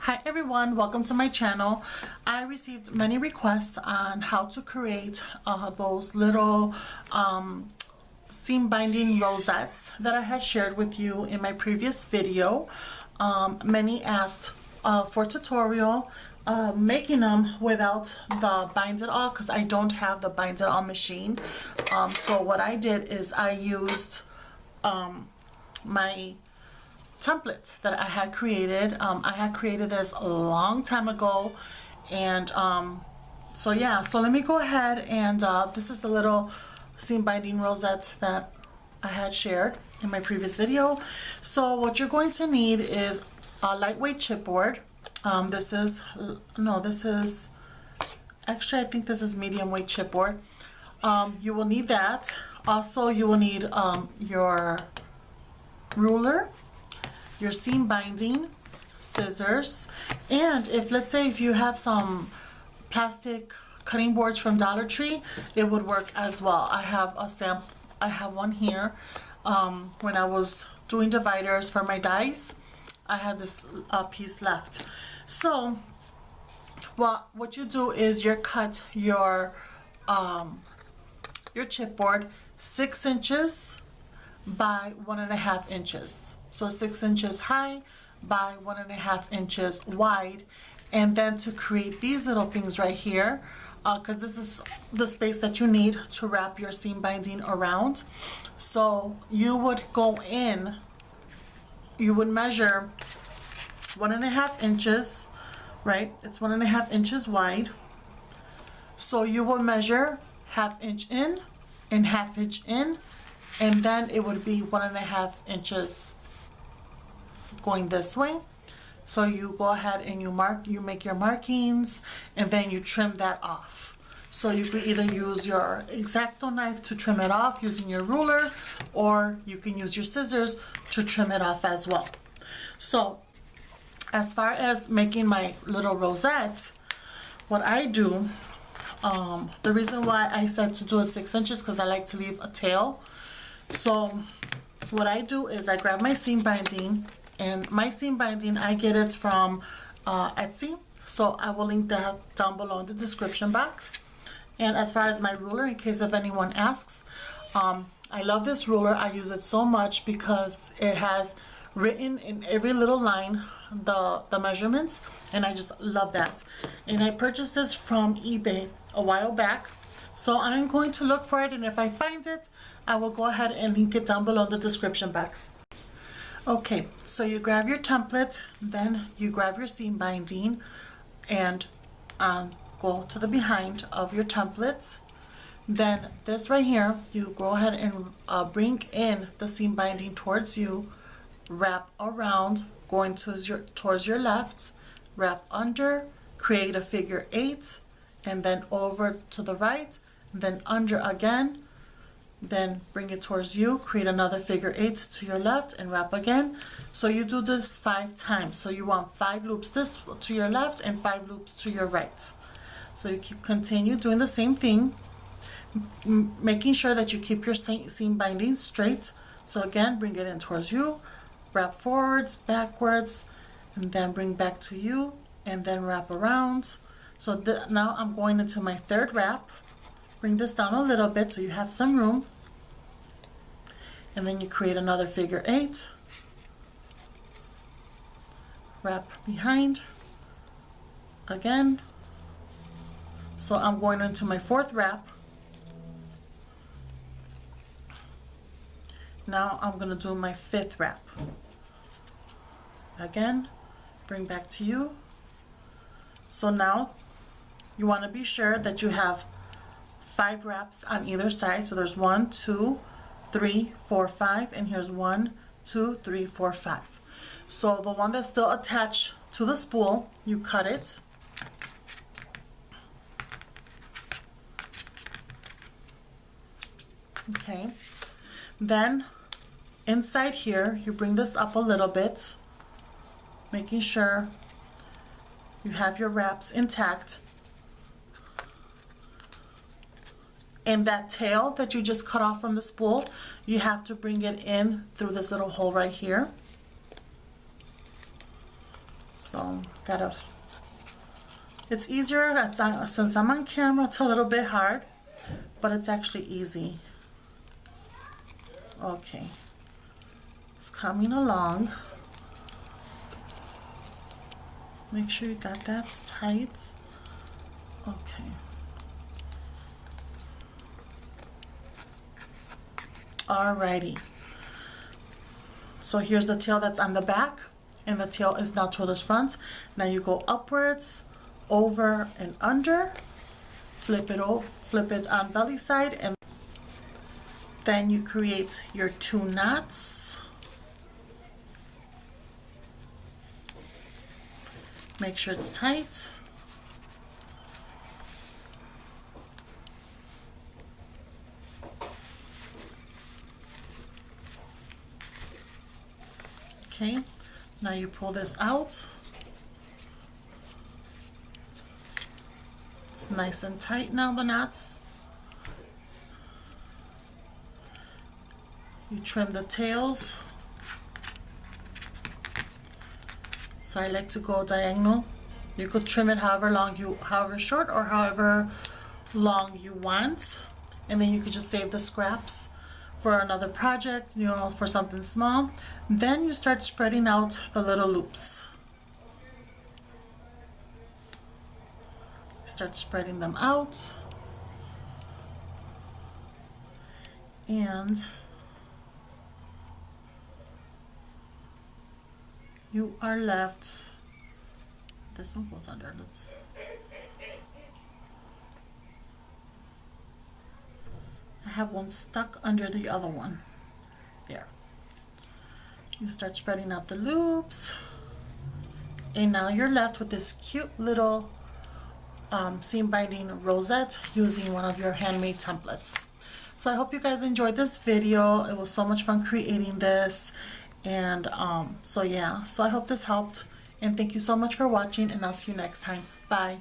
Hi everyone, welcome to my channel. I received many requests on how to create those little seam binding rosettes that I had shared with you in my previous video. Many asked for a tutorial making them without the bind it all because I don't have the bind it all machine. So what I did is I used my template that I had created. I had created this a long time ago, and so yeah, so let me go ahead and this is the little seam binding rosette that I had shared in my previous video. So what you're going to need is a lightweight chipboard. This is actually, I think this is medium weight chipboard. You will need that. Also, you will need your ruler, your seam binding, scissors, and if, let's say, if you have some plastic cutting boards from Dollar Tree, it would work as well. I have a sample. I have one here. When I was doing dividers for my dies, I had this piece left. So what you do is you cut your chipboard 6 inches by 1.5 inches. So 6 inches high by 1.5 inches wide. And then to create these little things right here, because this is the space that you need to wrap your seam binding around. So you would go in, you would measure 1.5 inches, right? It's 1.5 inches wide. So you will measure 1/2 inch in and 1/2 inch in, and then it would be 1.5 inches going this way. So you go ahead and you make your markings, and then you trim that off. So you could either use your X-Acto knife to trim it off using your ruler, or you can use your scissors to trim it off as well. So as far as making my little rosettes, what I do, the reason why I said to do it 6 inches because I like to leave a tail. So what I do is I grab my seam binding, and my seam binding, I get it from Etsy. So I will link that down below in the description box. And as far as my ruler, in case if anyone asks, I love this ruler. I use it so much because it has written in every little line the measurements, and I just love that. And I purchased this from eBay a while back. So I'm going to look for it, and if I find it, I will go ahead and link it down below in the description box. Okay, so you grab your template, then you grab your seam binding, and go to the behind of your templates. Then this right here, you go ahead and bring in the seam binding towards you, wrap around, going towards your left, wrap under, create a figure 8, and then over to the right, then under again, then bring it towards you, create another figure 8 to your left, and wrap again. So you do this 5 times. So you want 5 loops this to your left and 5 loops to your right. So you continue doing the same thing, making sure that you keep your seam binding straight. So again, bring it in towards you, wrap forwards, backwards, and then bring back to you, and then wrap around. So now I'm going into my 3rd wrap. Bring this down a little bit so you have some room, and then you create another figure 8, wrap behind again. So I'm going into my 4th wrap. Now I'm going to do my 5th wrap. Again, bring back to you. So now you want to be sure that you have 5 wraps on either side. So there's 1, 2, 3, 4, 5, and here's 1, 2, 3, 4, 5. So the one that's still attached to the spool, you cut it. Okay. Then inside here, you bring this up a little bit, making sure you have your wraps intact. And that tail that you just cut off from the spool, you have to bring it in through this little hole right here. So it's easier, since I'm on camera, it's a little bit hard, but it's actually easy. Okay, it's coming along. Make sure you got that tight. Okay. Alrighty. So here's the tail that's on the back, and the tail is now toward the front. Now you go upwards, over and under, flip it on belly side, and then you create your 2 knots. Make sure it's tight. Okay, now you pull this out. It's nice and tight now, the knots. You trim the tails. So I like to go diagonal. You could trim it however short or however long you want, and then you could just save the scraps for another project, you know, for something small. Then you start spreading out the little loops. Start spreading them out, and you are left. This one goes under. I have one stuck under the other one. There. You start spreading out the loops, and now you're left with this cute little seam binding rosette using one of your handmade templates. So I hope you guys enjoyed this video. It was so much fun creating this, and so yeah, so I hope this helped, and thank you so much for watching, and I'll see you next time. Bye.